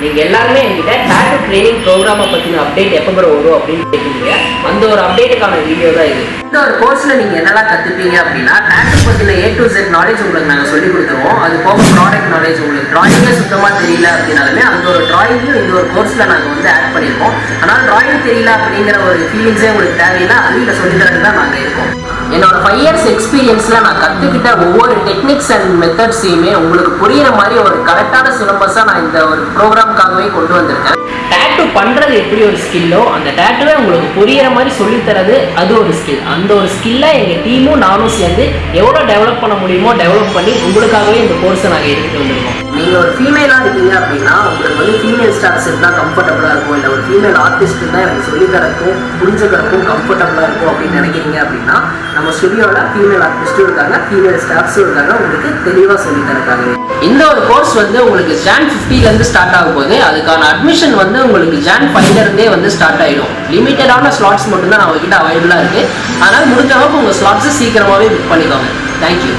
நீங்க எல்லாருமே என்கிட்ட டாட்டூ ட்ரைனிங் ப்ரோக்ராமை பத்தின அப்டேட் எப்போ வரும் அப்படின்னு கேட்குறீங்க. அந்த ஒரு அப்டேட்டுக்கான வீடியோ தான் இது. இந்த ஒரு கோர்ஸ்ல நீங்க என்னெல்லாம் கத்துப்பீங்க அப்படின்னா, டாட்டூ பத்தின A to Z நாலேஜ் உங்களுக்கு நாங்கள் சொல்லி கொடுத்துருவோம். அது போக ப்ராடக்ட் நாலேஜ், உங்களுக்கு டிராயிங்கே சுத்தமா தெரியல அப்படின்னாலுமே அந்த ஒரு டிராயிங்கும் இந்த ஒரு கோர்ஸ்ல நாங்கள் வந்து ஆட் பண்ணியிருக்கோம். ஆனால் டிராயிங் தெரியல அப்படிங்கிற ஒரு ஃபீலிங்ஸே உங்களுக்கு தேவையில்லை, அது இதை சொல்லித்தரது தான் நாங்கள் இருக்கோம். என்னோட 5 years எக்ஸ்பீரியன்ஸ்ல நான் கத்துக்கிட்ட ஒவ்வொரு டெக்னிக்ஸ் அண்ட் மெத்தட்ஸையுமே உங்களுக்கு புரியுற மாதிரி ஒரு கரெக்டான சிலபஸா நான் இந்த ஒரு ப்ரோக்ராம்காகவே கொண்டு வந்திருக்கேன். டாட்டூ பண்றது எப்படி ஒரு ஸ்கில்லோ, அந்த டாட்டூவை உங்களுக்கு புரியுற மாதிரி சொல்லித்தரது அது ஒரு ஸ்கில். அந்த ஒரு ஸ்கில்லை எங்கள் டீமும் நானும் சேர்ந்து எவ்வளோ டெவலப் பண்ண முடியுமோ டெவலப் பண்ணி உங்களுக்காகவே இந்த கோர்ஸை நாங்கள் எடுத்துகிட்டு வந்திருக்கோம். நீங்கள் ஒரு ஃபீமேலாக இருக்கீங்க அப்படின்னா உங்களுக்கு வந்து ஃபீமேல் ஸ்டார்ஸ் இருந்தால் கம்ஃபர்டபுளாக இருக்கும், இல்லை ஒரு ஃபீமேல் ஆர்டிஸ்ட் தான் எனக்கு சொல்லித்தரக்கும் புரிஞ்சுக்கிறக்கும் கம்ஃபர்டபுளாக இருக்கும் அப்படின்னு நினைக்கிறீங்க அப்படின்னா நம்ம ஸ்டுடியோவில் ஃபீமேல் ஆர்டிஸ்ட்டும் இருக்காங்க, ஃபீமேல் ஸ்டாஃப்ஸும் இருக்காங்க, உங்களுக்கு தெளிவாக சொல்லித்தரக்காங்க. இந்த ஒரு கோர்ஸ் வந்து உங்களுக்கு Jan 15 ஸ்டார்ட் ஆகும் போது அதுக்கான அட்மிஷன் வந்து உங்களுக்கு Jan 5 வந்து ஸ்டார்ட் ஆகிடும். லிமிட்டடான ஸ்லாட்ஸ் மட்டும்தான் நம்ம கிட்ட அவைலபிளாக இருக்குது. அதனால் முடிஞ்ச அளவுக்கு உங்கள் ஸ்லாட்ஸை சீக்கிரமாகவே புக் பண்ணிக்கோங்க. தேங்க்யூ.